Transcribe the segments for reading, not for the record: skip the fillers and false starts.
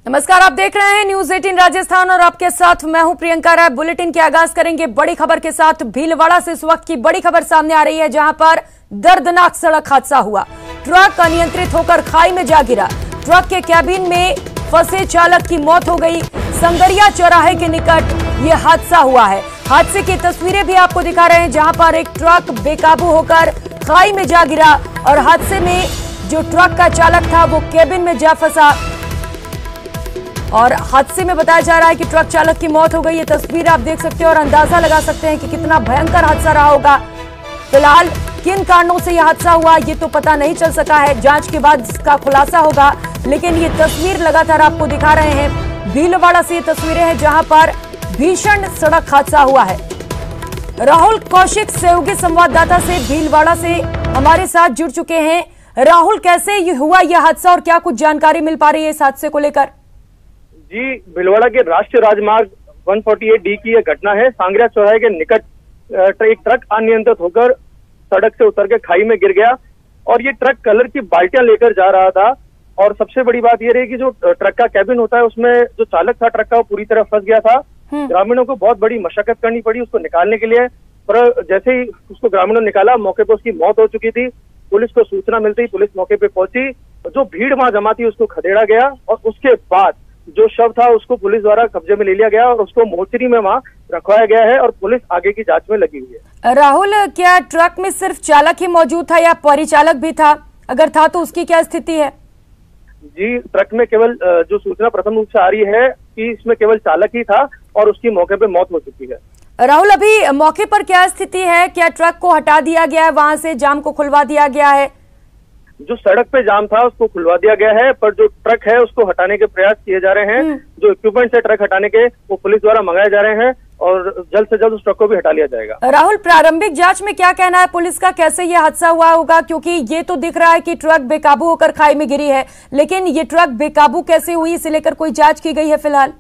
नमस्कार, आप देख रहे हैं न्यूज 18 राजस्थान और आपके साथ मैं हूं प्रियंका राय। बुलेटिन के आगाज करेंगे बड़ी खबर के साथ। भीलवाड़ा से इस वक्त की बड़ी खबर सामने आ रही है, जहां पर दर्दनाक सड़क हादसा हुआ। ट्रक अनियंत्रित होकर खाई में जा गिरा। ट्रक के कैबिन में फंसे चालक की मौत हो गई। संगरिया चौराहे के निकट यह हादसा हुआ है। हादसे की तस्वीरें भी आपको दिखा रहे हैं, जहां पर एक ट्रक बेकाबू होकर खाई में जा गिरा और हादसे में जो ट्रक का चालक था वो कैबिन में जा फंसा और हादसे में बताया जा रहा है कि ट्रक चालक की मौत हो गई। ये तस्वीर आप देख सकते हैं और अंदाजा लगा सकते हैं कि कितना भयंकर हादसा रहा होगा। फिलहाल किन कारणों से यह हादसा हुआ ये तो पता नहीं चल सका है, जांच के बाद इसका खुलासा होगा। लेकिन ये तस्वीर लगातार आपको दिखा रहे हैं। भीलवाड़ा से ये तस्वीरें हैं जहां पर भीषण सड़क हादसा हुआ है। राहुल कौशिक सहयोगी संवाददाता से भीलवाड़ा से हमारे साथ जुड़ चुके हैं। राहुल, कैसे हुआ यह हादसा और क्या कुछ जानकारी मिल पा रही है इस हादसे को लेकर? जी, भीलवाड़ा के राष्ट्रीय राजमार्ग 148D की यह घटना है। सांगरिया चौराहे के निकट एक ट्रक अनियंत्रित होकर सड़क से उतर के खाई में गिर गया और ये ट्रक कलर की बाल्टियां लेकर जा रहा था। और सबसे बड़ी बात यह रही कि जो ट्रक का कैबिन होता है उसमें जो चालक था ट्रक का वो पूरी तरह फंस गया था। ग्रामीणों को बहुत बड़ी मशक्कत करनी पड़ी उसको निकालने के लिए, पर जैसे ही उसको ग्रामीणों ने निकाला मौके पर उसकी मौत हो चुकी थी। पुलिस को सूचना मिलती, पुलिस मौके पे पहुंची, जो भीड़ वहां जमा थी उसको खदेड़ा गया और उसके बाद जो शव था उसको पुलिस द्वारा कब्जे में ले लिया गया और उसको मोर्चरी में वहां रखवाया गया है और पुलिस आगे की जांच में लगी हुई है। राहुल, क्या ट्रक में सिर्फ चालक ही मौजूद था या परिचालक भी था? अगर था तो उसकी क्या स्थिति है? जी, ट्रक में केवल जो सूचना प्रथम रूप से आ रही है कि इसमें केवल चालक ही था और उसकी मौके पे मौत हो चुकी है। राहुल, अभी मौके पर क्या स्थिति है? क्या ट्रक को हटा दिया गया है, वहां से जाम को खुलवा दिया गया है? जो सड़क पे जाम था उसको खुलवा दिया गया है, पर जो ट्रक है उसको हटाने के प्रयास किए जा रहे हैं। जो इक्विपमेंट है ट्रक हटाने के वो पुलिस द्वारा मंगाए जा रहे हैं और जल्द से जल्द उस ट्रक को भी हटा लिया जाएगा। राहुल, प्रारंभिक जांच में क्या कहना है पुलिस का, कैसे ये हादसा हुआ होगा? क्योंकि ये तो दिख रहा है कि ट्रक बेकाबू होकर खाई में गिरी है, लेकिन ये ट्रक बेकाबू कैसे हुई इसे लेकर कोई जांच की गई है फिलहाल?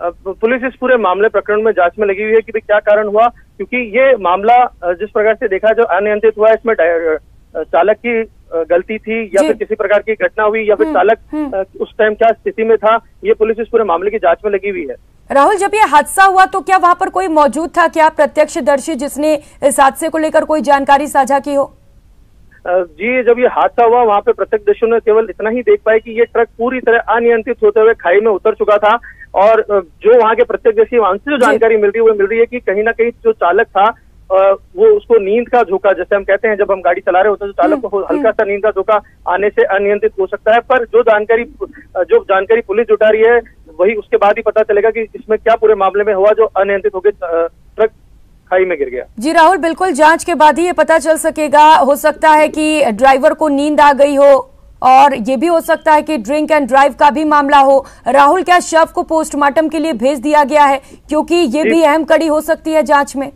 पुलिस इस पूरे मामले प्रकरण में जांच में लगी हुई है कि क्या कारण हुआ, क्योंकि ये मामला जिस प्रकार से देखा जो अनियंत्रित हुआ इसमें चालक की गलती थी या फिर किसी प्रकार की घटना हुई या फिर चालक उस टाइम क्या स्थिति में था, ये पुलिस इस पूरे मामले की जांच में लगी हुई है। राहुल, जब ये हादसा हुआ तो क्या वहां पर कोई मौजूद था, क्या प्रत्यक्षदर्शी जिसने इस हादसे को लेकर कोई जानकारी साझा की हो? जी, जब ये हादसा हुआ वहां पे प्रत्यक्षदर्शियों ने केवल इतना ही देख पाए कि ये ट्रक पूरी तरह अनियंत्रित होते हुए खाई में उतर चुका था और जो वहां के प्रत्यक्षदर्शी वहां से जो जानकारी मिल रही है वो मिल रही है कि कहीं ना कहीं जो चालक था वो उसको नींद का झोंका, जैसे हम कहते हैं जब हम गाड़ी चला रहे होते हैं तो चालक को हल्का सा नींद का झोंका आने से अनियंत्रित हो सकता है। पर जो जानकारी पुलिस जुटा रही है वही उसके बाद ही पता चलेगा कि इसमें क्या पूरे मामले में हुआ जो अनियंत्रित होकर ट्रक खाई में गिर गया। जी राहुल, बिल्कुल जांच के बाद ही ये पता चल सकेगा। हो सकता है कि ड्राइवर को नींद आ गई हो और ये भी हो सकता है कि ड्रिंक एंड ड्राइव का भी मामला हो। राहुल, क्या शव को पोस्टमार्टम के लिए भेज दिया गया है, क्योंकि ये भी अहम कड़ी हो सकती है जांच में?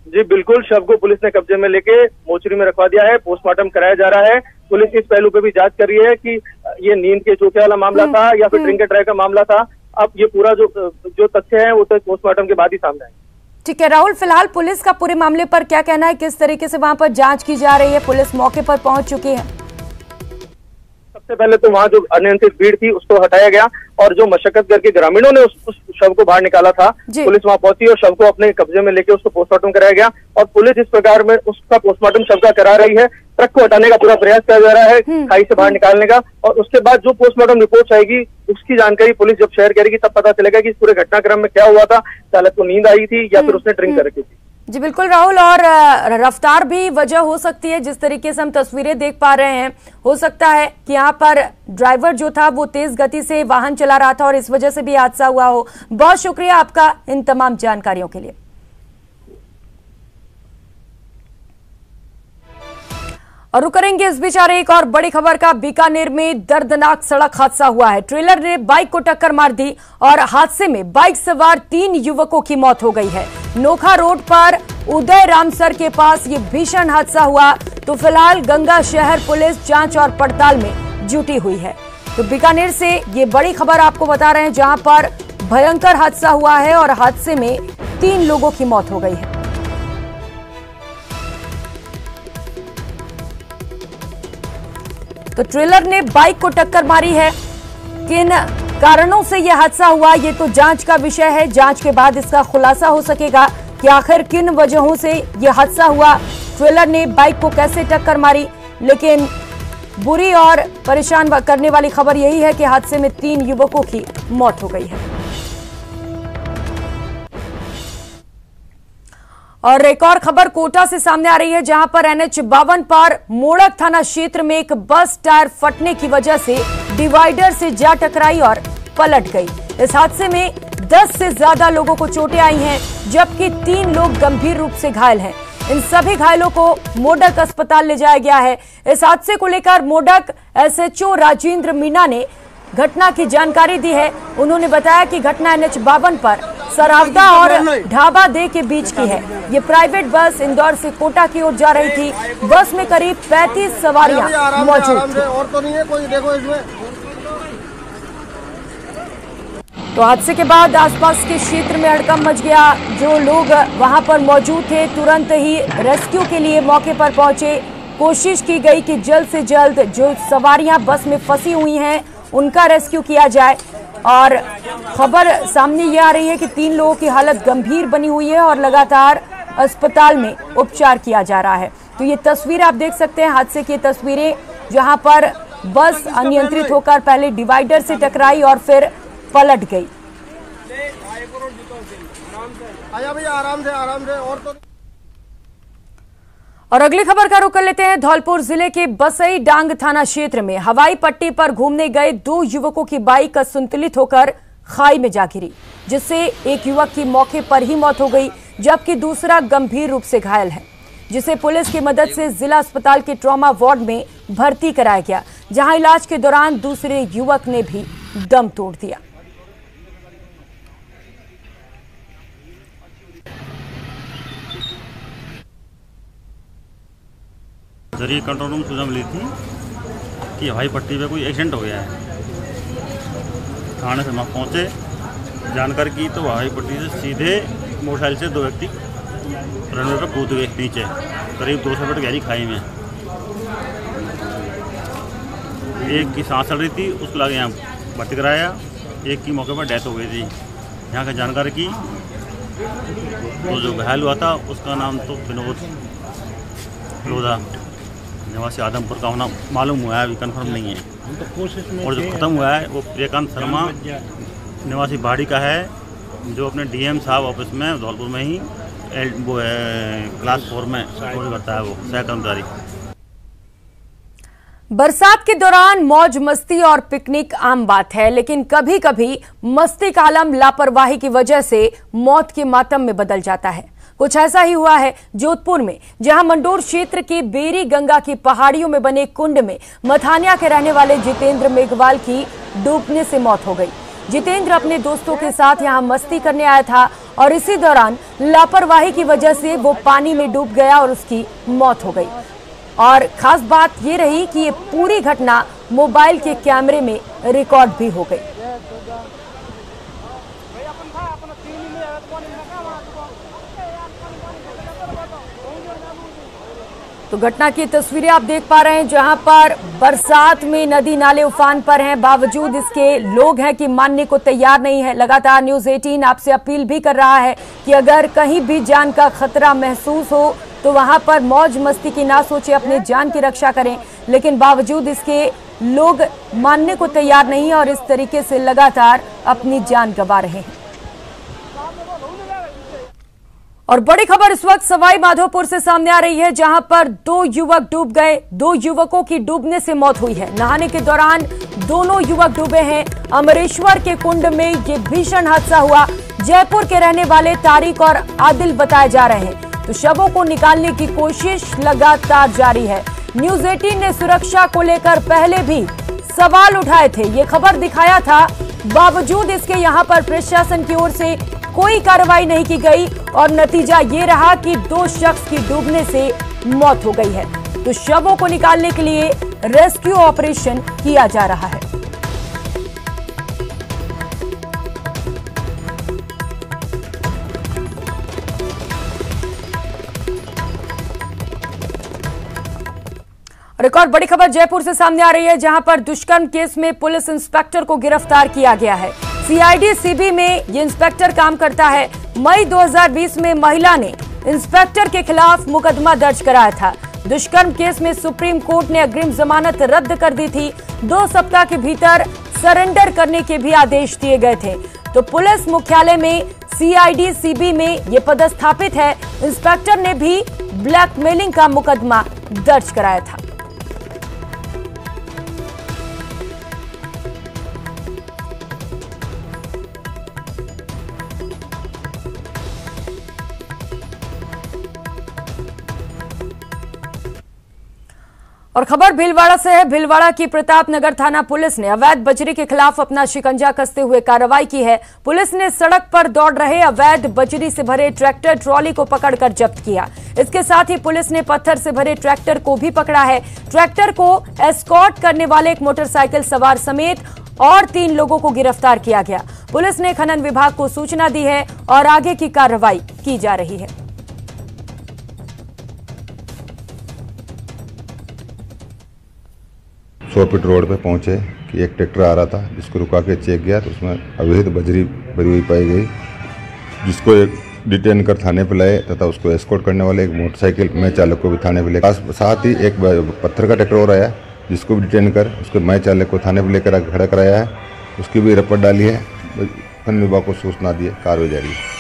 जी बिल्कुल, शव को पुलिस ने कब्जे में लेके मोर्चरी में रखवा दिया है, पोस्टमार्टम कराया जा रहा है। पुलिस इस पहलू पे भी जांच कर रही है कि ये नींद के झोंके वाला मामला था या फिर ड्रिंक एंड ड्राइव का मामला था। अब ये पूरा जो तथ्य है वो तो पोस्टमार्टम के बाद ही सामने आएंगे। ठीक है राहुल, फिलहाल पुलिस का पूरे मामले पर क्या कहना है, किस तरीके से वहां पर जांच की जा रही है? पुलिस मौके पर पहुंच चुकी है। सबसे पहले तो वहां जो अनियंत्रित भीड़ थी उसको हटाया गया और जो मशक्कत करके ग्रामीणों ने उस शव को बाहर निकाला था, पुलिस वहां पहुंची और शव को अपने कब्जे में लेके उसको पोस्टमार्टम कराया गया और पुलिस इस प्रकार में उसका पोस्टमार्टम शव का करा रही है। ट्रक को हटाने का पूरा प्रयास किया जा रहा है खाई से बाहर निकालने का, और उसके बाद जो पोस्टमार्टम रिपोर्ट आएगी उसकी जानकारी पुलिस जब शेयर करेगी तब पता चलेगा कि इस पूरे घटनाक्रम में क्या हुआ था, चालक को नींद आई थी या फिर उसने ड्रिंक कर रखी थी। जी बिल्कुल राहुल, और रफ्तार भी वजह हो सकती है। जिस तरीके से हम तस्वीरें देख पा रहे हैं, हो सकता है कि यहाँ पर ड्राइवर जो था वो तेज गति से वाहन चला रहा था और इस वजह से भी हादसा हुआ हो। बहुत शुक्रिया आपका इन तमाम जानकारियों के लिए। और रुक करेंगे इस बीच आ रही एक और बड़ी खबर का। बीकानेर में दर्दनाक सड़क हादसा हुआ है। ट्रेलर ने बाइक को टक्कर मार दी और हादसे में बाइक सवार 3 युवकों की मौत हो गई है। नोखा रोड पर उदय रामसर के पास ये भीषण हादसा हुआ। तो फिलहाल गंगा शहर पुलिस जांच और पड़ताल में जुटी हुई है। तो बीकानेर से ये बड़ी खबर आपको बता रहे हैं, जहां पर भयंकर हादसा हुआ है और हादसे में 3 लोगों की मौत हो गई है। तो ट्रेलर ने बाइक को टक्कर मारी है। किन कारणों से यह हादसा हुआ, ये तो जांच का विषय है। जांच के बाद इसका खुलासा हो सकेगा कि आखिर किन वजहों से यह हादसा हुआ, ट्रेलर ने बाइक को कैसे टक्कर मारी। लेकिन बुरी और परेशान करने वाली खबर यही है कि हादसे में 3 युवकों की मौत हो गई है। और एक और खबर कोटा से सामने आ रही है, जहां पर NH 52 पर मोड़क थाना क्षेत्र में एक बस टायर फटने की वजह से डिवाइडर से जा टकराई और पलट गई। इस हादसे में 10 से ज्यादा लोगों को चोटें आई हैं, जबकि 3 लोग गंभीर रूप से घायल हैं। इन सभी घायलों को मोडक अस्पताल ले जाया गया है। इस हादसे को लेकर मोडक SHO राजेंद्र मीणा ने घटना की जानकारी दी है। उन्होंने बताया कि घटना NH 52 पर सरावदा और ढाबा दे के बीच की है। ये प्राइवेट बस इंदौर से कोटा की ओर जा रही थी। बस में करीब 35 सवारियां मौजूद थी। तो हादसे के बाद आसपास के क्षेत्र में हड़कंप मच गया। जो लोग वहां पर मौजूद थे तुरंत ही रेस्क्यू के लिए मौके पर पहुंचे। कोशिश की गई कि जल्द से जल्द जो सवारियां बस में फंसी हुई हैं उनका रेस्क्यू किया जाए। और खबर सामने ये आ रही है कि 3 लोगों की हालत गंभीर बनी हुई है और लगातार अस्पताल में उपचार किया जा रहा है। तो ये तस्वीर आप देख सकते हैं, हादसे की तस्वीरें, जहां पर बस अनियंत्रित होकर पहले डिवाइडर से टकराई और फिर पलट गई। आराम से और अगली खबर का रुख कर लेते हैं। धौलपुर जिले के बसई डांग थाना क्षेत्र में हवाई पट्टी पर घूमने गए 2 युवकों की बाइक असंतुलित होकर खाई में जा गिरी, जिससे एक युवक की मौके पर ही मौत हो गई, जबकि दूसरा गंभीर रूप से घायल है, जिसे पुलिस की मदद से जिला अस्पताल के ट्रॉमा वार्ड में भर्ती कराया गया, जहां इलाज के दौरान दूसरे युवक ने भी दम तोड़ दिया। जरिए कंट्रोल रूम सूचना मिली थी कि हवाई पट्टी पे कोई एक्सीडेंट हो गया है। थाने से वहाँ पहुँचे, जानकारी की तो हवाई पट्टी से सीधे मोटरसाइकिल से 2 व्यक्ति रनवे पर कूद गए नीचे, करीब 200 फीट गहरी खाई में। एक की सांस चल रही थी, उसको लगे यहाँ भर्ती कराया। एक की मौके पर डेथ हो गई थी। यहाँ की जानकारी की तो जो घायल हुआ था उसका नाम तो विनोद लोधा निवासी आदमपुर का होना मालूम हुआ है, अभी कंफर्म नहीं है। और जो खत्म हुआ है वो प्रियकांत शर्मा निवासी बाड़ी का है, जो अपने DM साहब ऑफिस में धौलपुर में ही वो है क्लास 4 में नौकरी करता है, वो सह कर्मचारी। बरसात के दौरान मौज मस्ती और पिकनिक आम बात है, लेकिन कभी कभी मस्ती का आलम लापरवाही की वजह से मौत के मातम में बदल जाता है। कुछ ऐसा ही हुआ है जोधपुर में, जहां मंडोर क्षेत्र के बेरी गंगा की पहाड़ियों में बने कुंड में मथानिया के रहने वाले जितेंद्र मेघवाल की डूबने से मौत हो गई। जितेंद्र अपने दोस्तों के साथ यहां मस्ती करने आया था और इसी दौरान लापरवाही की वजह से वो पानी में डूब गया और उसकी मौत हो गई। और खास बात ये रही कि ये पूरी घटना मोबाइल के कैमरे में रिकॉर्ड भी हो गई। तो घटना की तस्वीरें आप देख पा रहे हैं, जहां पर बरसात में नदी नाले उफान पर हैं, बावजूद इसके लोग हैं कि मानने को तैयार नहीं है। लगातार न्यूज़ 18 आपसे अपील भी कर रहा है कि अगर कहीं भी जान का खतरा महसूस हो तो वहां पर मौज मस्ती की ना सोचे, अपने जान की रक्षा करें। लेकिन बावजूद इसके लोग मानने को तैयार नहीं है और इस तरीके से लगातार अपनी जान गंवा रहे हैं। और बड़ी खबर इस वक्त सवाई माधोपुर से सामने आ रही है, जहां पर 2 युवक डूब गए। 2 युवकों की डूबने से मौत हुई है। नहाने के दौरान दोनों युवक डूबे हैं। अमरेश्वर के कुंड में ये भीषण हादसा हुआ। जयपुर के रहने वाले तारिक और आदिल बताए जा रहे हैं। तो शवों को निकालने की कोशिश लगातार जारी है। न्यूज़ 18 ने सुरक्षा को लेकर पहले भी सवाल उठाए थे, ये खबर दिखाया था, बावजूद इसके यहां पर प्रशासन की ओर से कोई कार्रवाई नहीं की गई और नतीजा ये रहा कि 2 शख्स की डूबने से मौत हो गई है। तो शवों को निकालने के लिए रेस्क्यू ऑपरेशन किया जा रहा है। और एक और बड़ी खबर जयपुर से सामने आ रही है, जहां पर दुष्कर्म केस में पुलिस इंस्पेक्टर को गिरफ्तार किया गया है। सीआईडी सीबी में ये इंस्पेक्टर काम करता है। मई 2020 में महिला ने इंस्पेक्टर के खिलाफ मुकदमा दर्ज कराया था। दुष्कर्म केस में सुप्रीम कोर्ट ने अग्रिम जमानत रद्द कर दी थी। 2 सप्ताह के भीतर सरेंडर करने के भी आदेश दिए गए थे। तो पुलिस मुख्यालय में सीआईडी सीबी में ये पदस्थापित है। इंस्पेक्टर ने भी ब्लैकमेलिंग का मुकदमा दर्ज कराया था। और खबर भीलवाड़ा से है। भीलवाड़ा की प्रतापनगर थाना पुलिस ने अवैध बजरी के खिलाफ अपना शिकंजा कसते हुए कार्रवाई की है। पुलिस ने सड़क पर दौड़ रहे अवैध बजरी से भरे ट्रैक्टर ट्रॉली को पकड़कर जब्त किया। इसके साथ ही पुलिस ने पत्थर से भरे ट्रैक्टर को भी पकड़ा है। ट्रैक्टर को एस्कॉर्ट करने वाले एक मोटरसाइकिल सवार समेत और 3 लोगों को गिरफ्तार किया गया। पुलिस ने खनन विभाग को सूचना दी है और आगे की कार्रवाई की जा रही है। सोपिट रोड पे पहुंचे कि एक ट्रैक्टर आ रहा था, जिसको रुका के चेक किया तो उसमें अवैध बजरी भरी हुई पाई गई, जिसको एक डिटेन कर थाने पर लाए तथा उसको एस्कॉर्ट करने वाले एक मोटरसाइकिल में चालक को भी थाने पर लेकर, साथ ही एक पत्थर का ट्रैक्टर और आया जिसको भी डिटेन कर उसके मैं चालक को थाने पर लेकर खड़ा कराया है। उसकी भी रिपोर्ट डाली है, खनन विभाग को सूचना दी है, कार्रवाई जारी है।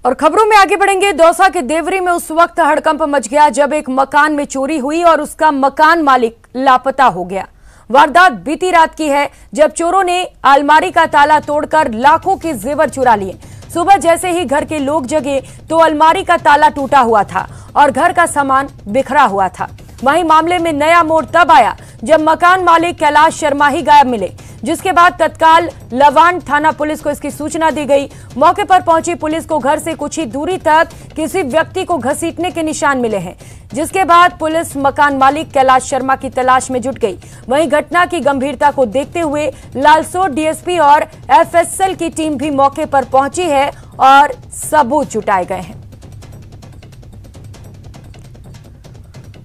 और खबरों में आगे बढ़ेंगे। दौसा के देवरी में उस वक्त हड़कंप मच गया जब एक मकान में चोरी हुई और उसका मकान मालिक लापता हो गया। वारदात बीती रात की है, जब चोरों ने अलमारी का ताला तोड़कर लाखों के जेवर चुरा लिए। सुबह जैसे ही घर के लोग जगे तो अलमारी का ताला टूटा हुआ था और घर का सामान बिखरा हुआ था। वहीं मामले में नया मोड़ तब आया जब मकान मालिक कैलाश शर्मा ही गायब मिले, जिसके बाद तत्काल लवान थाना पुलिस को इसकी सूचना दी गई। मौके पर पहुंची पुलिस को घर से कुछ ही दूरी तक किसी व्यक्ति को घसीटने के निशान मिले हैं, जिसके बाद पुलिस मकान मालिक कैलाश शर्मा की तलाश में जुट गई। वहीं घटना की गंभीरता को देखते हुए लालसोट डीएसपी और एफएसएल की टीम भी मौके पर पहुंची है और सबूत जुटाए गए हैं।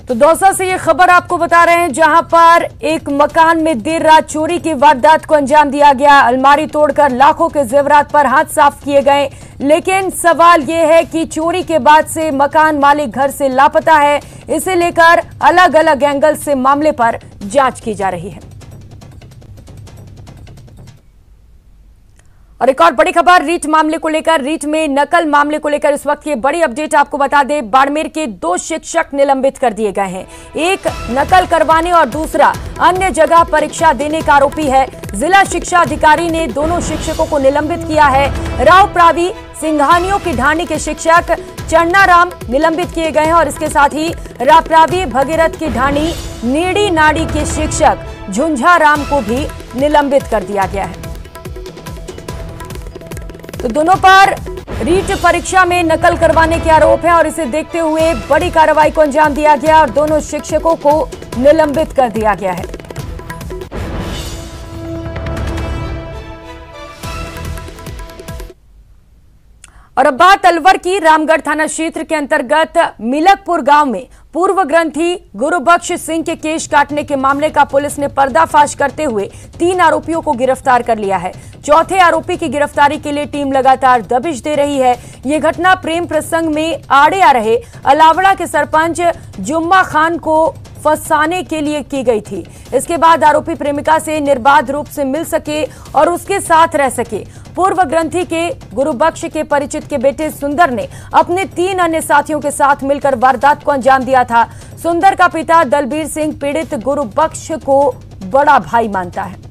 तो दौसा से ये खबर आपको बता रहे हैं, जहां पर एक मकान में देर रात चोरी की वारदात को अंजाम दिया गया। अलमारी तोड़कर लाखों के जेवरात पर हाथ साफ किए गए, लेकिन सवाल ये है कि चोरी के बाद से मकान मालिक घर से लापता है। इसे लेकर अलग अलग एंगल से मामले पर जांच की जा रही है। और एक और बड़ी खबर रीट मामले को लेकर, रीट में नकल मामले को लेकर इस वक्त ये बड़ी अपडेट आपको बता दें। बाड़मेर के 2 शिक्षक निलंबित कर दिए गए हैं। एक नकल करवाने और दूसरा अन्य जगह परीक्षा देने का आरोपी है। जिला शिक्षा अधिकारी ने दोनों शिक्षकों को निलंबित किया है। रावप्रावी सिंघानियों की ढाणी के शिक्षक चन्नाराम निलंबित किए गए हैं और इसके साथ ही रावप्रावी भगीरथ की ढाणी नीड़ी नाड़ी के शिक्षक झुंझाराम को भी निलंबित कर दिया गया है। तो दोनों पर रीट परीक्षा में नकल करवाने के आरोप है और इसे देखते हुए बड़ी कार्रवाई को अंजाम दिया गया और दोनों शिक्षकों को निलंबित कर दिया गया है। और अब बात अलवर की। रामगढ़ थाना क्षेत्र के अंतर्गत मिलकपुर गांव में पूर्व ग्रंथी गुरुबख्श सिंह के केश काटने के मामले का पुलिस ने पर्दाफाश करते हुए 3 आरोपियों को गिरफ्तार कर लिया है। चौथे आरोपी की गिरफ्तारी के लिए टीम लगातार दबिश दे रही है। ये घटना प्रेम प्रसंग में आड़े आ रहे अलावड़ा के सरपंच जुम्मा खान को फंसाने के लिए की गई थी। इसके बाद आरोपी प्रेमिका से निर्बाध रूप से मिल सके और उसके साथ रह सके। पूर्व ग्रंथी के गुरुबख्श के परिचित के बेटे सुंदर ने अपने 3 अन्य साथियों के साथ मिलकर वारदात को अंजाम दिया था। सुंदर का पिता दलबीर सिंह पीड़ित गुरुबख्श को बड़ा भाई मानता है।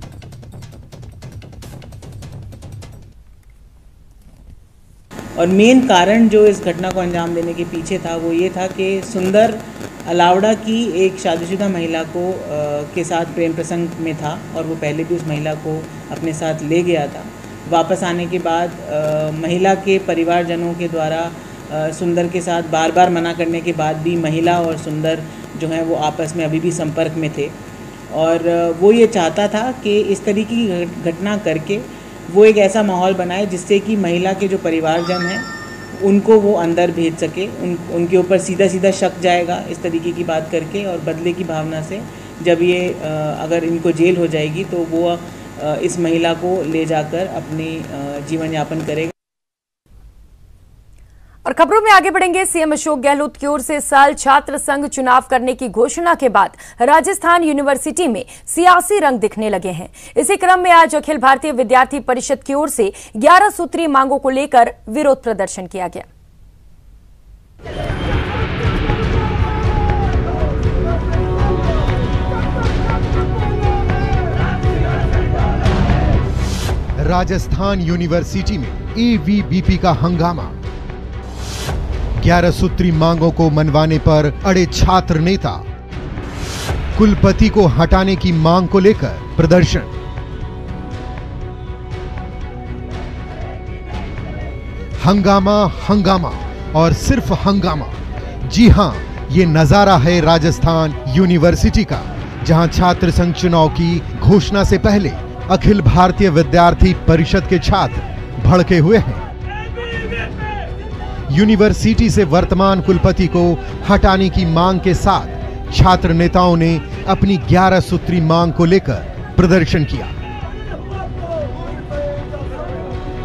और मेन कारण जो इस घटना को अंजाम देने के पीछे था वो ये था कि सुंदर अलावड़ा की एक शादीशुदा महिला को के साथ प्रेम प्रसंग में था और वो पहले भी उस महिला को अपने साथ ले गया था। वापस आने के बाद महिला के परिवारजनों के द्वारा सुंदर के साथ बार बार मना करने के बाद भी महिला और सुंदर जो हैं वो आपस में अभी भी संपर्क में थे और वो ये चाहता था कि इस तरीके की घटना करके वो एक ऐसा माहौल बनाए जिससे कि महिला के जो परिवारजन हैं उनको वो अंदर भेज सके, उनके ऊपर सीधा सीधा शक जाएगा इस तरीके की बात करके, और बदले की भावना से जब ये अगर इनको जेल हो जाएगी तो वो इस महिला को ले जाकर अपनी जीवन यापन करेगा। और खबरों में आगे बढ़ेंगे। सीएम अशोक गहलोत की ओर से इस साल छात्र संघ चुनाव करने की घोषणा के बाद राजस्थान यूनिवर्सिटी में सियासी रंग दिखने लगे हैं। इसी क्रम में आज अखिल भारतीय विद्यार्थी परिषद की ओर से 11 सूत्री मांगों को लेकर विरोध प्रदर्शन किया गया। राजस्थान यूनिवर्सिटी में एवीबीपी का हंगामा। 11 सूत्री मांगों को मनवाने पर अड़े छात्र नेता। कुलपति को हटाने की मांग को लेकर प्रदर्शन। हंगामा हंगामा और सिर्फ हंगामा। जी हां, ये नजारा है राजस्थान यूनिवर्सिटी का, जहां छात्र संघ चुनाव की घोषणा से पहले अखिल भारतीय विद्यार्थी परिषद के छात्र भड़के हुए हैं। यूनिवर्सिटी से वर्तमान कुलपति को हटाने की मांग के साथ छात्र नेताओं ने अपनी 11 सूत्री मांग को लेकर प्रदर्शन किया।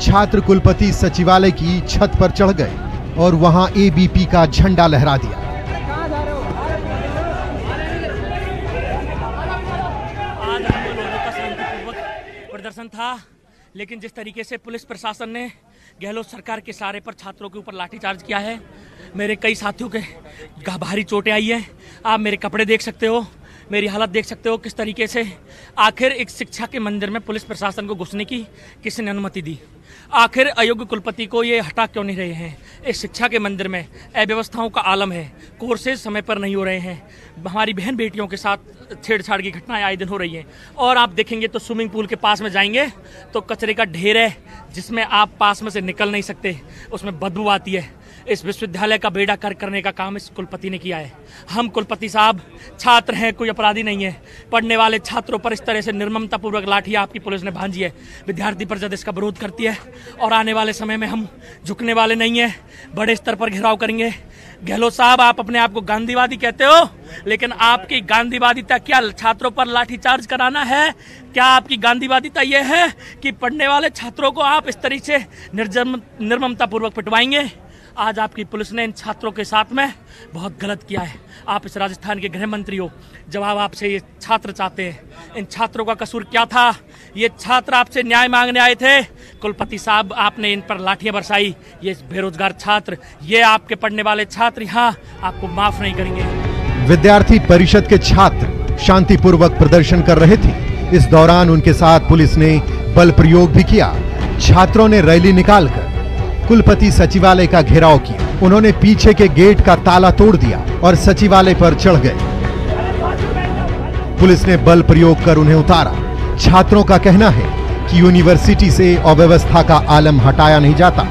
छात्र कुलपति सचिवालय की छत पर चढ़ गए और वहां एबीपी का झंडा लहरा दिया। प्रदर्शन था, लेकिन जिस तरीके से पुलिस प्रशासन ने गहलोत सरकार के इशारे पर छात्रों के ऊपर लाठीचार्ज किया है, मेरे कई साथियों के भारी चोटें आई हैं। आप मेरे कपड़े देख सकते हो, मेरी हालत देख सकते हो किस तरीके से। आखिर एक शिक्षा के मंदिर में पुलिस प्रशासन को घुसने की किसने अनुमति दी? आखिर अयोग्य कुलपति को ये हटा क्यों नहीं रहे हैं? इस शिक्षा के मंदिर में अव्यवस्थाओं का आलम है, कोर्सेज समय पर नहीं हो रहे हैं, हमारी बहन बेटियों के साथ छेड़छाड़ की घटनाएं आए दिन हो रही हैं। और आप देखेंगे तो स्विमिंग पूल के पास में जाएंगे तो कचरे का ढेर है, जिसमें आप पास में से निकल नहीं सकते, उसमें बदबू आती है। इस विश्वविद्यालय का बेड़ा कर करने का काम इस कुलपति ने किया है। हम कुलपति साहब छात्र हैं, कोई अपराधी नहीं है। पढ़ने वाले छात्रों पर इस तरह से निर्ममतापूर्वक लाठी आपकी पुलिस ने भांजी है। विद्यार्थी परिषद इसका विरोध करती है और आने वाले समय में हम झुकने वाले नहीं हैं, बड़े स्तर पर घेराव करेंगे। गहलोत साहब, आप अपने आप को गांधीवादी कहते हो, लेकिन आपकी गांधीवादिता क्या छात्रों पर लाठीचार्ज कराना है? क्या आपकी गांधीवादिता यह है कि पढ़ने वाले छात्रों को आप इस तरीके से निर्ममतापूर्वक पिटवाएंगे? आज आपकी पुलिस ने इन छात्रों के साथ में बहुत गलत किया है। आप इस राजस्थान के गृह मंत्री हो, जवाब आपसे ये छात्र चाहते हैं। इन छात्रों का कसूर क्या था? ये छात्र आपसे न्याय मांगने आए थे। कुलपति साहब, आपने इन पर लाठियां बरसाई। ये बेरोजगार छात्र, ये आपके पढ़ने वाले छात्र यहाँ आपको माफ नहीं करेंगे। विद्यार्थी परिषद के छात्र शांतिपूर्वक प्रदर्शन कर रहे थे। इस दौरान उनके साथ पुलिस ने बल प्रयोग भी किया। छात्रों ने रैली निकालकर कुलपति सचिवालय का घेराव किया। उन्होंने पीछे के गेट का ताला तोड़ दिया और सचिवालय पर चढ़ गए। पुलिस ने बल प्रयोग कर उन्हें उतारा। छात्रों का कहना है कि यूनिवर्सिटी से अव्यवस्था का आलम हटाया नहीं जाता।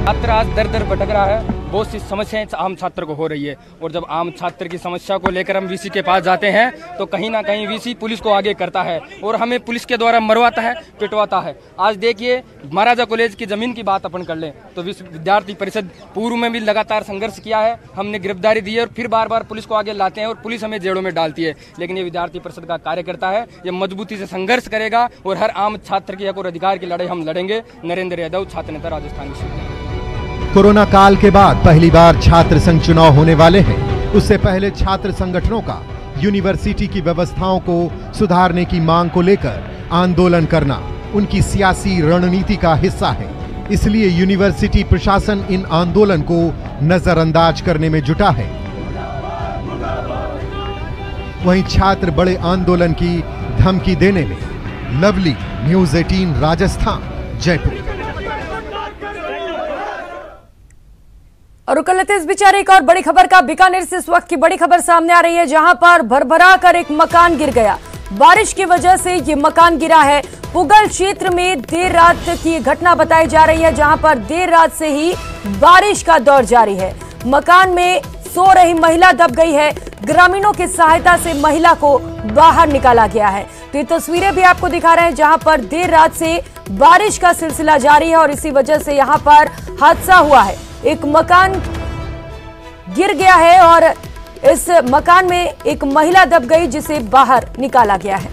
छात्र आज दर दर भटक रहा है। बहुत सी समस्याएं आम छात्र को हो रही है, और जब आम छात्र की समस्या को लेकर हम वीसी के पास जाते हैं तो कहीं ना कहीं वीसी पुलिस को आगे करता है और हमें पुलिस के द्वारा मरवाता है, पिटवाता है। आज देखिए, महाराजा कॉलेज की जमीन की बात अपन कर लें तो विद्यार्थी परिषद पूर्व में भी लगातार संघर्ष किया है। हमने गिरफ्तारी दी है और फिर बार बार पुलिस को आगे लाते हैं और पुलिस हमें जेलों में डालती है। लेकिन ये विद्यार्थी परिषद का कार्यकर्ता है, ये मजबूती से संघर्ष करेगा और हर आम छात्र के हक और अधिकार की लड़ाई हम लड़ेंगे। नरेंद्र यादव, छात्र नेता, राजस्थान विश्वविद्यालय। कोरोना काल के बाद पहली बार छात्र संघ चुनाव होने वाले हैं। उससे पहले छात्र संगठनों का यूनिवर्सिटी की व्यवस्थाओं को सुधारने की मांग को लेकर आंदोलन करना उनकी सियासी रणनीति का हिस्सा है। इसलिए यूनिवर्सिटी प्रशासन इन आंदोलन को नजरअंदाज करने में जुटा है। वहीं छात्र बड़े आंदोलन की धमकी देने में। Lovely, news 18 Rajasthan, Jaipur. और रुक लेते इस बीच एक और बड़ी खबर का। बीकानेर से इस वक्त की बड़ी खबर सामने आ रही है, जहां पर भरभरा कर एक मकान गिर गया। बारिश की वजह से ये मकान गिरा है। पुगल क्षेत्र में देर रात की घटना बताई जा रही है, जहां पर देर रात से ही बारिश का दौर जारी है। मकान में सो रही महिला दब गई है। ग्रामीणों की सहायता से महिला को बाहर निकाला गया है। तो ये तस्वीरें भी आपको दिखा रहे हैं जहां पर देर रात से बारिश का सिलसिला जारी है और इसी वजह से यहां पर हादसा हुआ है। एक मकान गिर गया है और इस मकान में एक महिला दब गई जिसे बाहर निकाला गया है।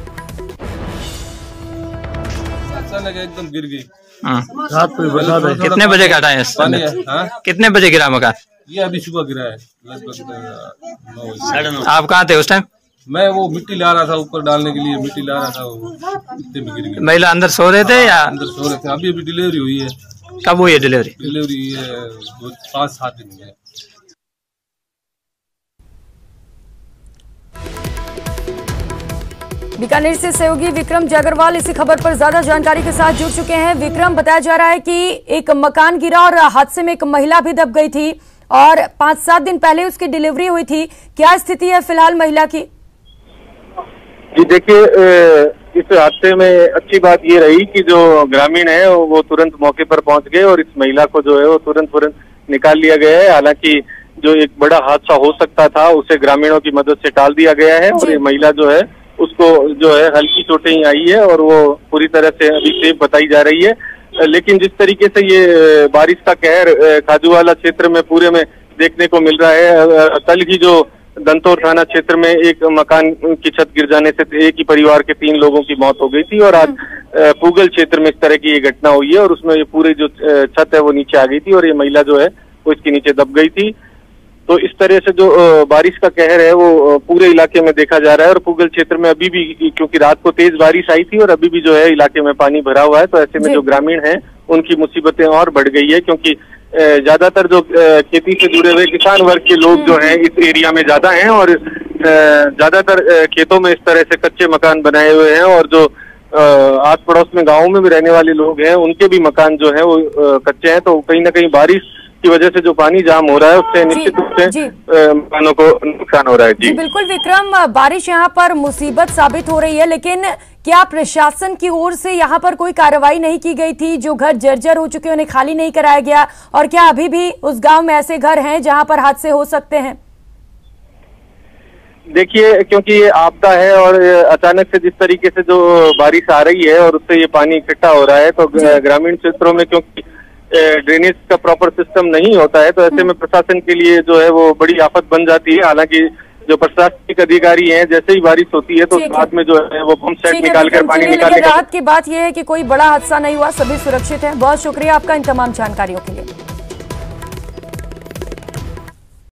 अचानक एकदम गिर गई। कितने बजे काटा है? कितने बजे गिरा मकान? ये अभी सुबह गिरा है लगभग 9 बजे। आप कहाँ थे उस टाइम? मैं वो मिट्टी ला रहा था, ऊपर डालने के लिए मिट्टी ला रहा था, वो इतने में गिर गई। महिला अंदर सो रहे थे या? अंदर सो रहे थे। अभी डिलीवरी हुई है। कब हुई है डिलीवरी? डिलीवरी 5-7 दिन में। बीकानेर से सहयोगी विक्रम जागरवाल इसी खबर पर ज्यादा जानकारी के साथ जुड़ चुके हैं। विक्रम, बताया जा रहा है कि एक मकान गिरा और हादसे में एक महिला भी दब गई थी और 5-7 दिन पहले उसकी डिलीवरी हुई थी। क्या स्थिति है फिलहाल महिला की? जी देखिए, इस हादसे में अच्छी बात ये रही कि जो ग्रामीण है वो तुरंत मौके पर पहुंच गए और इस महिला को जो है वो तुरंत निकाल लिया गया है। हालांकि जो एक बड़ा हादसा हो सकता था उसे ग्रामीणों की मदद से टाल दिया गया है और ये महिला जो है उसको जो है हल्की चोटें ही आई है और वो पूरी तरह से अभी सेफ बताई जा रही है। लेकिन जिस तरीके से ये बारिश का कहर खाजूवाला क्षेत्र में पूरे में देखने को मिल रहा है, कल ही जो दंतौर थाना क्षेत्र में एक मकान की छत गिर जाने से एक ही परिवार के 3 लोगों की मौत हो गई थी और आज पूगल क्षेत्र में इस तरह की ये घटना हुई है और उसमें ये पूरी जो छत है वो नीचे आ गई थी और ये महिला जो है वो इसके नीचे दब गई थी। तो इस तरह से जो बारिश का कहर है वो पूरे इलाके में देखा जा रहा है और पूगल क्षेत्र में अभी भी, क्योंकि रात को तेज बारिश आई थी और अभी भी जो है इलाके में पानी भरा हुआ है, तो ऐसे में जो ग्रामीण हैं उनकी मुसीबतें और बढ़ गई है क्योंकि ज्यादातर जो खेती से जुड़े हुए किसान वर्ग के लोग जो हैं इस एरिया में ज्यादा हैं और ज्यादातर खेतों में इस तरह से कच्चे मकान बनाए हुए हैं और जो आस पड़ोस में गाँवों में भी रहने वाले लोग हैं उनके भी मकान जो है वो कच्चे हैं। तो कहीं ना कहीं बारिश की वजह से जो पानी जाम हो रहा है उससे निश्चित रूप से मकानों को नुकसान हो रहा है। जी बिल्कुल विक्रम, बारिश यहाँ पर मुसीबत साबित हो रही है, लेकिन क्या प्रशासन की ओर से यहाँ पर कोई कार्रवाई नहीं की गई थी? जो घर जर्जर हो चुके उन्हें खाली नहीं कराया गया? और क्या अभी भी उस गांव में ऐसे घर हैं जहाँ पर हादसे हो सकते हैं? देखिए, क्योंकि ये आपदा है और अचानक से जिस तरीके से जो बारिश आ रही है और उससे ये पानी इकट्ठा हो रहा है तो ग्रामीण क्षेत्रों में क्योंकि ड्रेनेज का प्रॉपर सिस्टम नहीं होता है तो ऐसे में प्रशासन के लिए जो है वो बड़ी आफत बन जाती है। हालांकि जो प्रशासनिक अधिकारी हैं जैसे ही बारिश होती है तो बाद में जो है वो पंप सेट निकालकर पानी निकालने का। राहत की बात यह है कि कोई बड़ा हादसा नहीं हुआ, सभी सुरक्षित हैं। बहुत शुक्रिया आपका इन तमाम जानकारियों के लिए।